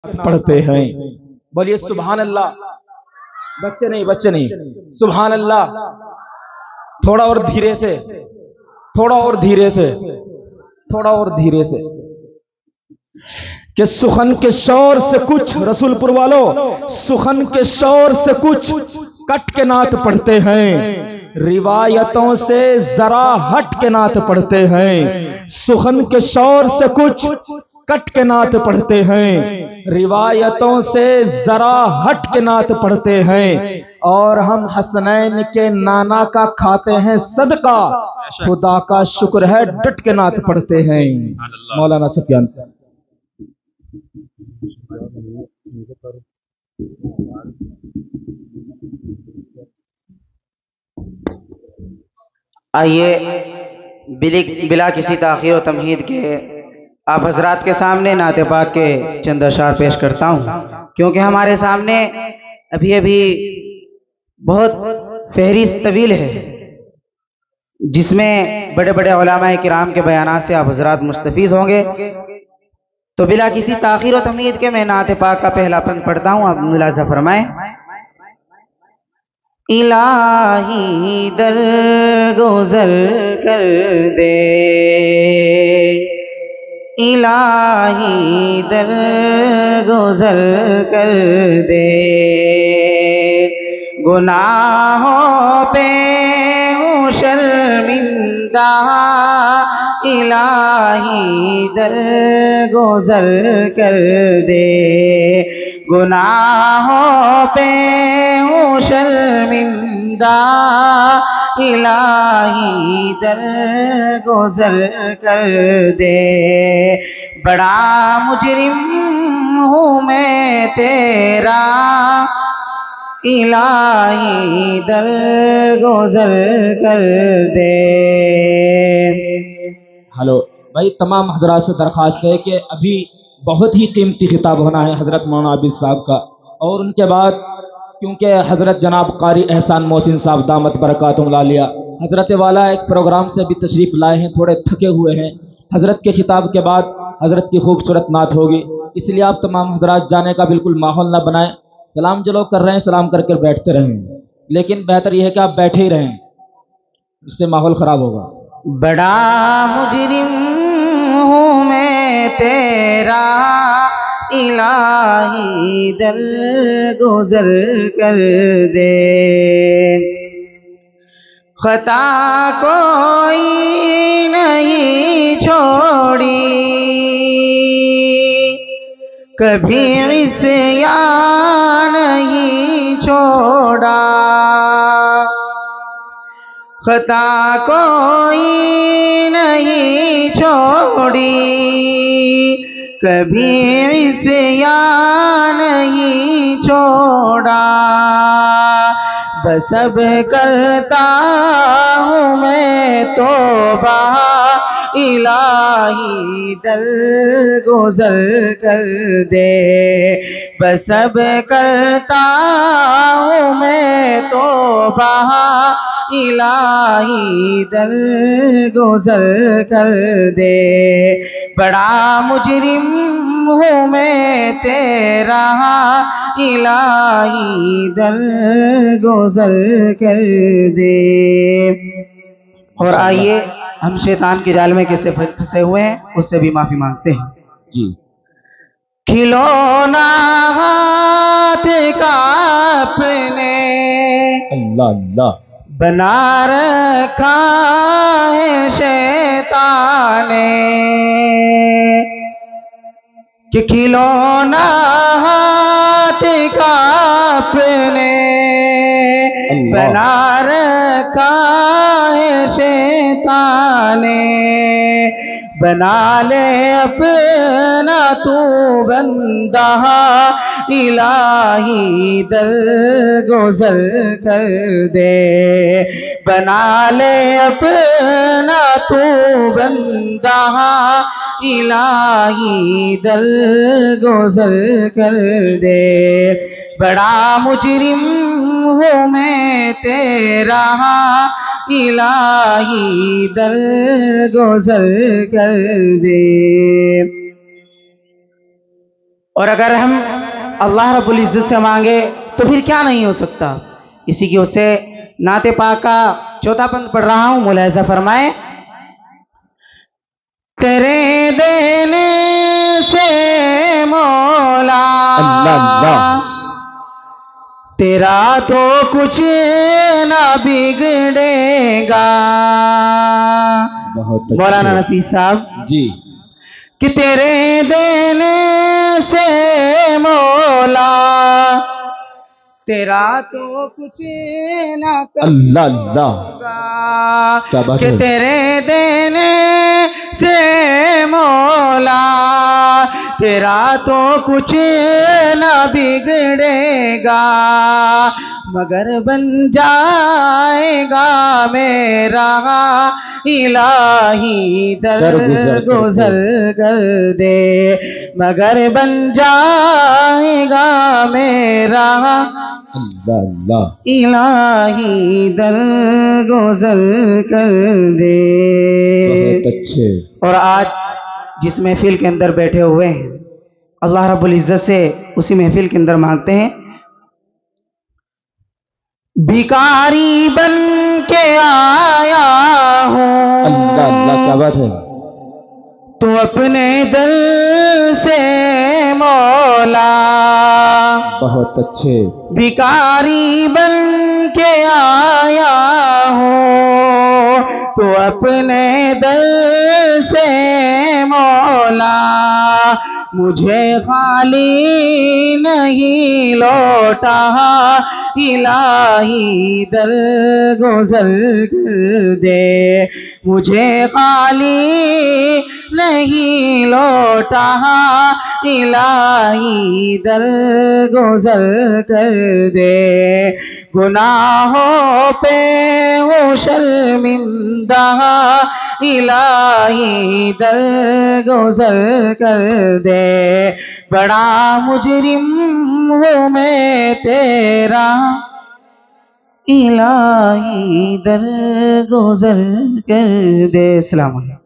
पढ़ते हैं। बोलिए सुभान अल्लाह। बच्चे नहीं, सुभान अल्लाह। थोड़ा और धीरे से, थोड़ा और धीरे से, थोड़ा और धीरे से। कि सुखन के शोर से कुछ, रसूलपुर वालों, सुखन के शोर से कुछ कट के नात पढ़ते हैं, रिवायतों से जरा हट के नात पढ़ते हैं। सुखन के शोर से कुछ कट के नात पढ़ते हैं, रिवायतों से जरा हट के नात पढ़ते हैं। और हम हसनैन के नाना का खाते हैं सदका, खुदा का शुक्र है डट के नात पढ़ते हैं। मौलाना सुफियान साहब। आइए बिला किसी ताखीर और तमहीद के आप हजरात के सामने नाते पाक के चंद अशार पेश करता हूँ, क्योंकि हमारे सामने अभी अभी बहुत फहरिस्त तवील है जिसमें बड़े बड़े उलमाए किराम के बयानात से आप हजरात मुस्तफीज होंगे। तो बिला किसी ताखीर और तमहीद के मैं नाते पाक का पहला पंथ पढ़ता हूँ, आप मुलाजा फरमाएं। इलाही दर गुज़र कर दे, इलाही दर गुज़र कर दे, गुनाहों पे हूँ शर्मिंदा, इलाही दर गुज़र कर दे, गुनाहों पे हूँ शर्मिंदा, इलाही दर गुज़र कर दे। बड़ा मुजरिम हूँ मैं तेरा, इलाही दर गुज़र कर दे। हेलो भाई, तमाम हजरात से दरख्वास्त है कि अभी बहुत ही कीमती खिताब होना है हज़रत मौलाना आबिद साहब का, और उनके बाद क्योंकि हज़रत जनाब कारी एहसान मोहसिन साहब दामत बरकातुहुम आलिया हज़रत वाला एक प्रोग्राम से भी तशरीफ़ लाए हैं, थोड़े थके हुए हैं। हज़रत के खिताब के बाद हज़रत की खूबसूरत नात होगी, इसलिए आप तमाम हजरात जाने का बिल्कुल माहौल ना बनाएं। सलाम जो लोग कर रहे हैं सलाम करके बैठते रहें, लेकिन बेहतर यह है कि आप बैठे ही रहें, इससे माहौल ख़राब होगा। बड़ा मुजरिम हूँ मैं तेरा, इलाही दर गुज़र कर दे। खता कोई नहीं छोड़ी, कभी इस्यान नहीं छोड़ा, खता कोई नहीं छोड़ी, कभी इस्यान नहीं छोड़ा। बस अब करता हूँ मैं तौबा, इलाही दर गुज़र कर दे। बस अब करता हूँ मैं तौबा, इलाही दर गुज़र कर दे। बड़ा मुजरिम हूँ मैं तेरा, इलाही दर गुज़र कर दे। और आइए हम शैतान के जाल में कैसे फंसे हुए हैं उससे भी माफी मांगते हैं जी। खिलौना हाथ का अपने अल्लाह अल्लाह बना रखा है शैतान ने, कि खिलौना हाथ का अपने बना रखा है शैतान ने। बना ले अपना तू बंदा, इलाही दर गुज़र कर दे। बना ले अपना तू बंदा, इलाही दर गुज़र कर दे। बड़ा मुजरिम हूँ मैं तेरा, इलाही दर गुज़र कर दे। और अगर हम अल्लाह रब्बुल इज़्ज़त से मांगे तो फिर क्या नहीं हो सकता। इसी की उससे नाते पाक का चौथा पंथ पढ़ रहा हूँ, मुलाहिज़ा फरमाए। तेरे देने से मौला अल्लाह अल्लाह, तेरा तो कुछ ना बिगड़ेगा। बहुत मौलाना अच्छे नफीस साहब जी। कि तेरे देने से मौला तेरा तो कुछ ना अल्लाह अल्लाह, होगा क्या बात कि है। तेरे देने से मौला तेरा तो कुछ ना बिगड़ेगा, मगर बन जाएगा मेरा इलाही दर गुजर कर दे, मगर बन जाएगा मेरा अल्लाह अल्लाह, इलाही दर गुजर कर दे। बहुत अच्छे। और आज जिस महफिल के अंदर बैठे हुए हैं, अल्लाह रब्बुल इज़्ज़त से उसी महफिल के अंदर मांगते हैं, भिखारी बन के आया हूँ अल्लाह अल्लाह, क्या बात है। तो अपने दिल से मौला, बहुत अच्छे। भिखारी बन के आया हूँ तो अपने दिल से मौला, मुझे खाली नहीं लौटा इलाही दर गुजर कर दे, मुझे खाली नहीं लौटा इलाही दर गुजर कर दे, गुनाहों पे हूँ शर्मिंदा इलाही दर गुजर कर दे, बड़ा मुजरिम हूँ मैं तेरा इलाही दर गुजर कर दे। अस्सलाम वालेकुम।